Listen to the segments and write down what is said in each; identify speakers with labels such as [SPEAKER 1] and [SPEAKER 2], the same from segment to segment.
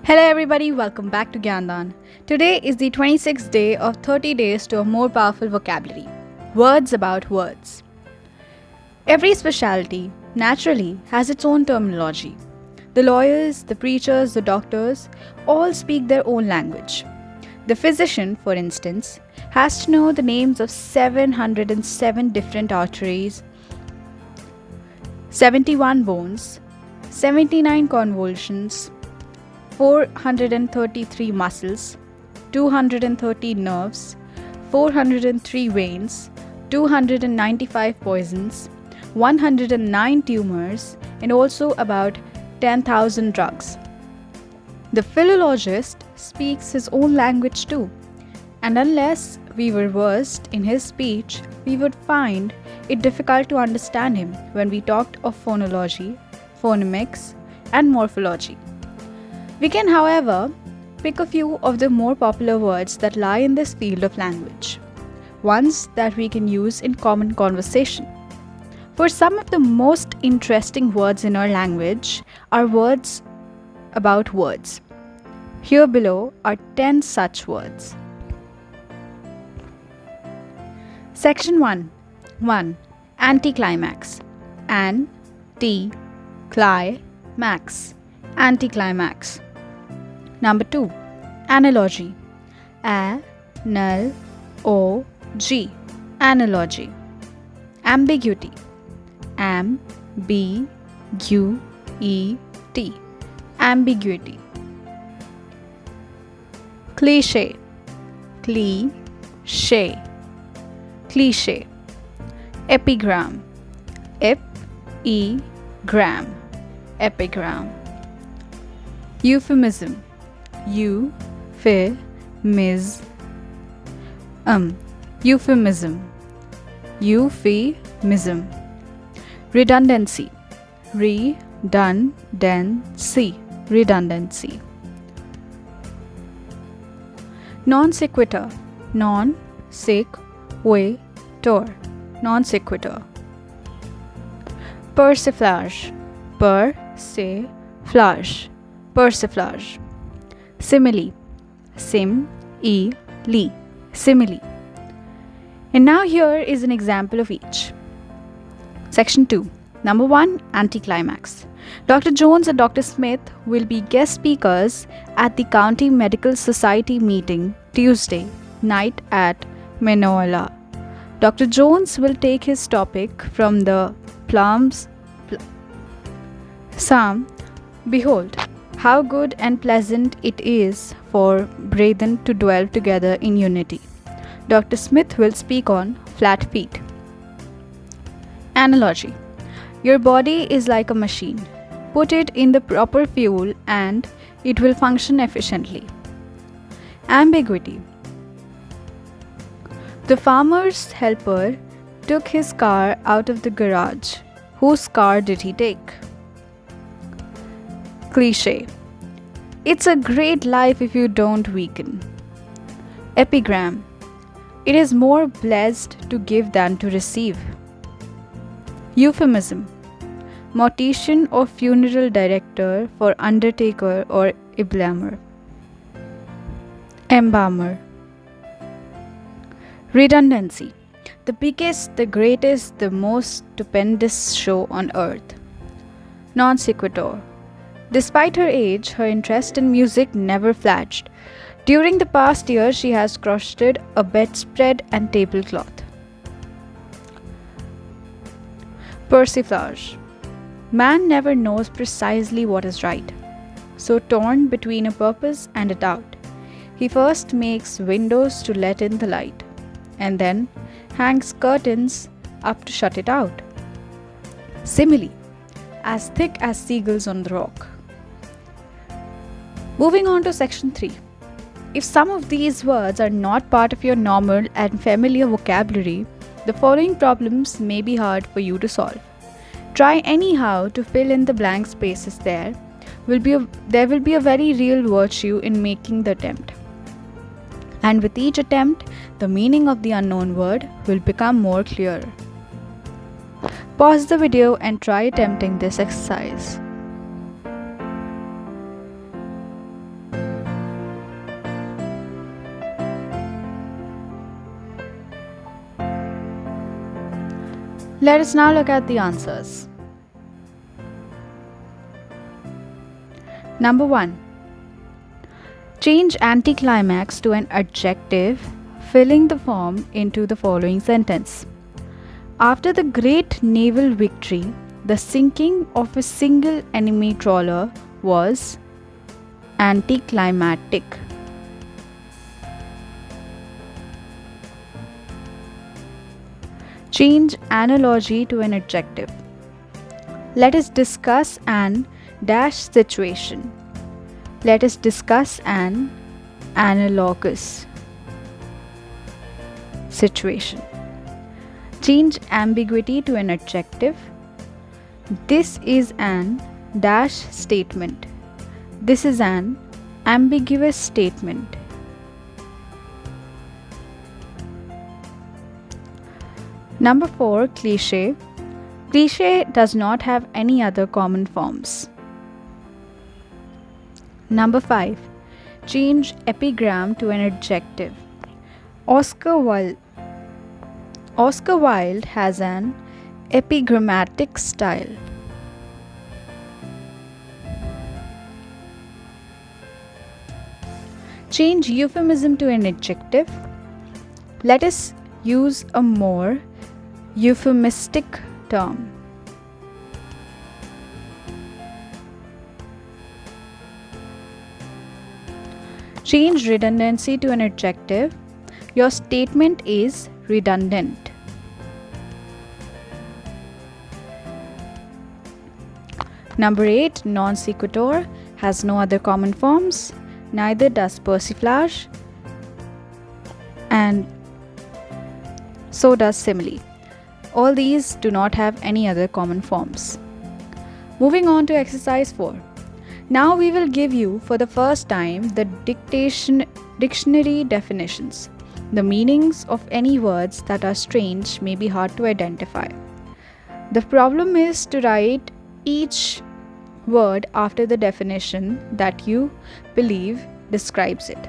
[SPEAKER 1] Hello everybody, welcome back to Gyandan. Today is the 26th day of 30 days to a more powerful vocabulary. Words about words. Every specialty, naturally, has its own terminology. The lawyers, the preachers, the doctors all speak their own language. The physician, for instance, has to know the names of 707 different arteries, 71 bones, 79 convolutions, 433 muscles, 230 nerves, 403 veins, 295 poisons, 109 tumors, and also about 10,000 drugs. The philologist speaks his own language too, and unless we were versed in his speech, we would find it difficult to understand him when we talked of phonology, phonemics, and morphology. We can, however, pick a few of the more popular words that lie in this field of language, ones that we can use in common conversation. For some of the most interesting words in our language are words about words. Here below are 10 such words. Section 1. 1. Anticlimax. An-ti-cli-max. Anticlimax. Number 2. Analogy. A-N-L-O-G. Analogy. Ambiguity. Am-B-U-E-T. Ambiguity. Cliché. Cliché. Cliché. Epigram. Ep-E-gram. Epigram. Euphemism. Euphemism. Euphemism. Redundancy. Redundancy. Redundancy. Non sequitur. Non sequitur. Non sequitur. Persiflage. Persiflage. Persiflage. Simile. Sim-e-li. Simile. And now here is an example of each. Section 2. Number 1. Anticlimax. Dr. Jones and Dr. Smith will be guest speakers at the County Medical Society meeting Tuesday night at Minola. Dr. Jones will take his topic from the Psalm. Behold, how good and pleasant it is for brethren to dwell together in unity. Dr. Smith will speak on flat feet. Analogy. Your body is like a machine. Put it in the proper fuel and it will function efficiently. Ambiguity. The farmer's helper took his car out of the garage. Whose car did he take? Cliché. It's a great life if you don't weaken. Epigram. It is more blessed to give than to receive. Euphemism. Mortician or funeral director for undertaker or embalmer. Embalmer. Redundancy. The biggest, the greatest, the most stupendous show on earth. Non sequitur. Despite her age, her interest in music never flagged. During the past year, she has crocheted a bedspread and tablecloth. Persiflage. Man never knows precisely what is right. So torn between a purpose and a doubt, he first makes windows to let in the light, and then hangs curtains up to shut it out. Simile. As thick as seagulls on the rock. Moving on to section 3. If some of these words are not part of your normal and familiar vocabulary, the following problems may be hard for you to solve. Try anyhow to fill in the blank spaces. There will be a very real virtue in making the attempt. And with each attempt, the meaning of the unknown word will become more clear. Pause the video and try attempting this exercise. Let us now look at the answers. Number 1. Change anticlimax to an adjective, filling the form into the following sentence. After the great naval victory, the sinking of a single enemy trawler was anticlimactic. Change analogy to an adjective. Let us discuss an dash situation. Let us discuss an analogous situation. Change ambiguity to an adjective. This is an dash statement. This is an ambiguous statement. Number 4, cliche. Cliche does not have any other common forms. Number 5, change epigram to an adjective. Oscar Wilde has an epigrammatic style. Change euphemism to an adjective. Let us use a more euphemistic term. Change redundancy to an adjective. Your statement is redundant. Number 8, non sequitur has no other common forms, neither does persiflage, and so does simile. All these do not have any other common forms. Moving on to exercise 4. Now we will give you for the first time the dictionary definitions. The meanings of any words that are strange may be hard to identify. The problem is to write each word after the definition that you believe describes it.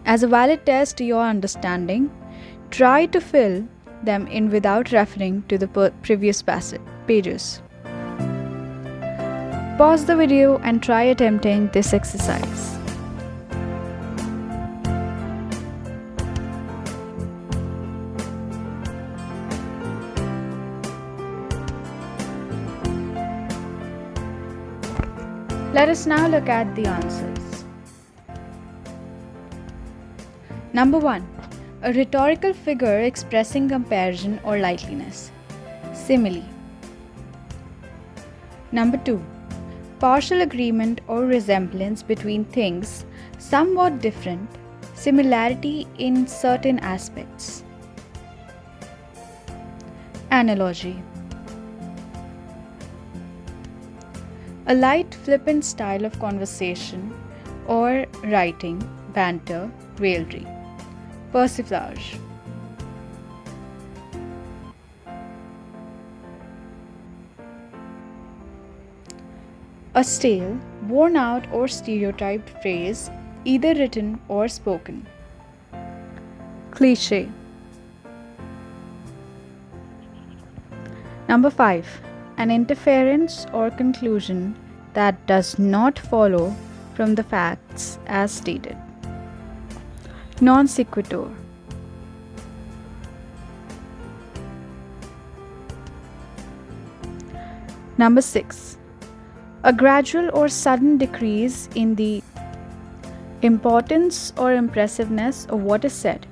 [SPEAKER 1] As a valid test to your understanding, try to fill them in without referring to the previous pages. Pause the video and try attempting this exercise. Let us now look at the answers. Number 1. A rhetorical figure expressing comparison or likeliness. Simile. Number 2. Partial agreement or resemblance between things somewhat different, similarity in certain aspects. Analogy. A light, flippant style of conversation or writing, banter, raillery. Persiflage. A stale, worn out or stereotyped phrase, either written or spoken. Cliché. Number 5. An inference or conclusion that does not follow from the facts as stated. Non sequitur. Number 6. A gradual or sudden decrease in the importance or impressiveness of what is said.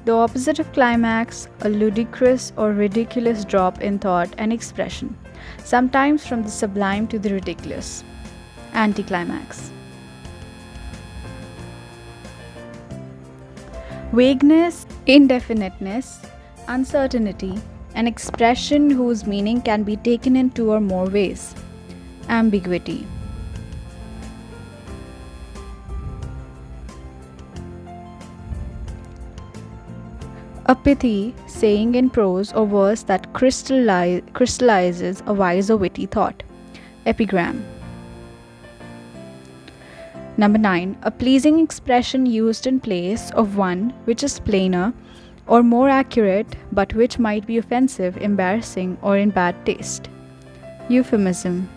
[SPEAKER 1] The opposite of climax, a ludicrous or ridiculous drop in thought and expression, sometimes from the sublime to the ridiculous. Anticlimax. Vagueness, indefiniteness, uncertainty, an expression whose meaning can be taken in two or more ways. Ambiguity. A pithy, saying in prose or verse that crystallizes a wise or witty thought. Epigram. Number 9. A pleasing expression used in place of one which is plainer or more accurate, but which might be offensive, embarrassing, or in bad taste. Euphemism.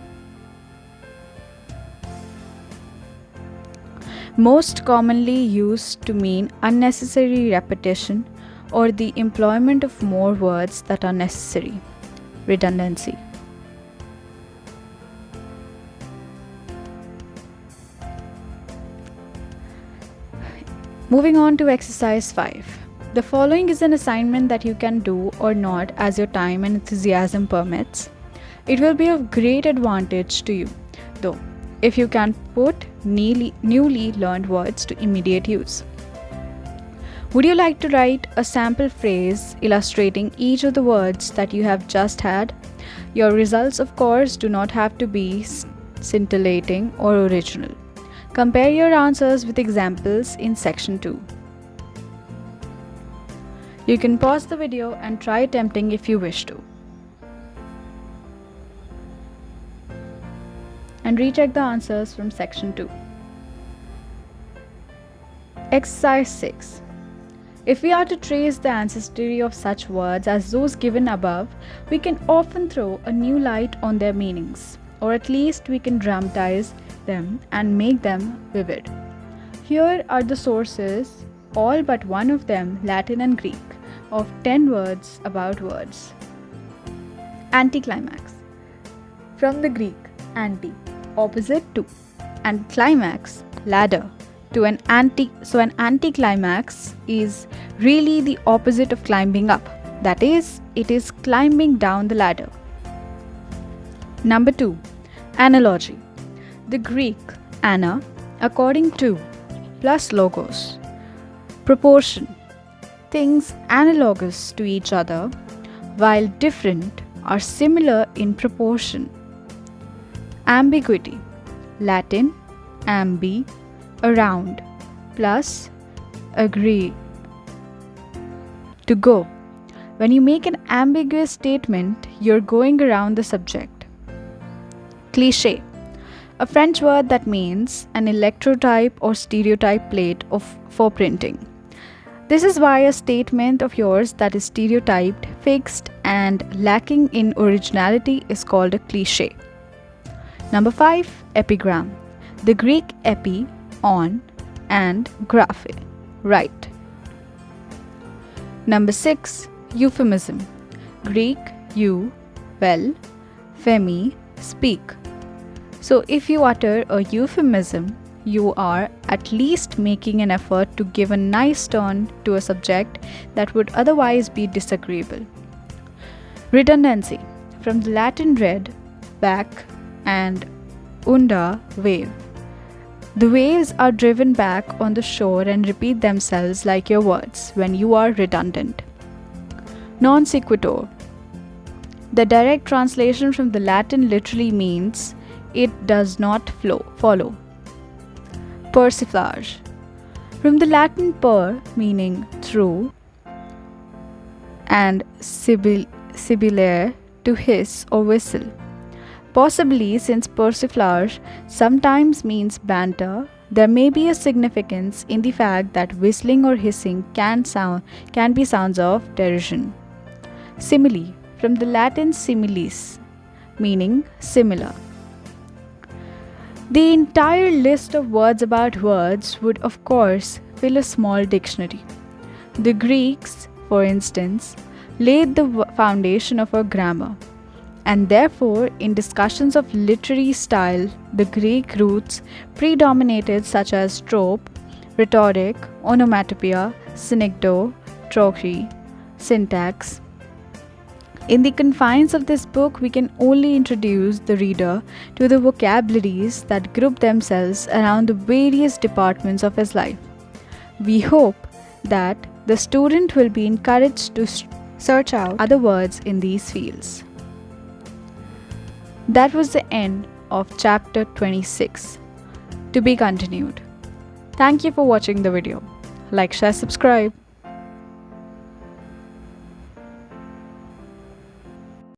[SPEAKER 1] Most commonly used to mean unnecessary repetition or the employment of more words that are necessary. Redundancy. Moving on to exercise 5. The following is an assignment that you can do or not as your time and enthusiasm permits. It will be of great advantage to you, though, if you can put newly learned words to immediate use. Would you like to write a sample phrase illustrating each of the words that you have just had? Your results, of course, do not have to be scintillating or original. Compare your answers with examples in section 2. You can pause the video and try attempting if you wish to. And recheck the answers from section 2. Exercise 6. If we are to trace the ancestry of such words as those given above, we can often throw a new light on their meanings, or at least we can dramatize them and make them vivid. Here are the sources, all but one of them Latin and Greek, of 10 words about words. Anticlimax. From the Greek, anti, opposite to, and climax, ladder. So an anticlimax is really the opposite of climbing up. That is, it is climbing down the ladder. Number 2, analogy. The Greek ana, according to, plus logos. Proportion. Things analogous to each other, while different, are similar in proportion. Ambiguity. Latin, ambi, around, plus agree, to go. When you make an ambiguous statement, you're going around the subject. Cliché. A French word that means an electrotype or stereotype plate for printing. This is why a statement of yours that is stereotyped, fixed, and lacking in originality is called a cliché. Number 5, epigram. The Greek epi, on, and graphe, write. Number 6, euphemism. Greek eu, well, femi, speak. So if you utter a euphemism, you are at least making an effort to give a nice turn to a subject that would otherwise be disagreeable. Redundancy. From the Latin red, back, and unda, wave. The waves are driven back on the shore and repeat themselves like your words when you are redundant. Non sequitur. The direct translation from the Latin literally means it does not follow. Persiflage. From the Latin per, meaning through, and sibilare, to hiss or whistle. Possibly, since persiflage sometimes means banter, there may be a significance in the fact that whistling or hissing can be sounds of derision. Simile. From the Latin similis, meaning similar. The entire list of words about words would, of course, fill a small dictionary. The Greeks, for instance, laid the foundation of our grammar, and therefore, in discussions of literary style, the Greek roots predominated, such as trope, rhetoric, onomatopoeia, synecdoche, trochee, syntax. In the confines of this book, we can only introduce the reader to the vocabularies that group themselves around the various departments of his life. We hope that the student will be encouraged to search out other words in these fields. That was the end of chapter 26. To be continued. Thank you for watching the video. Like, share, subscribe.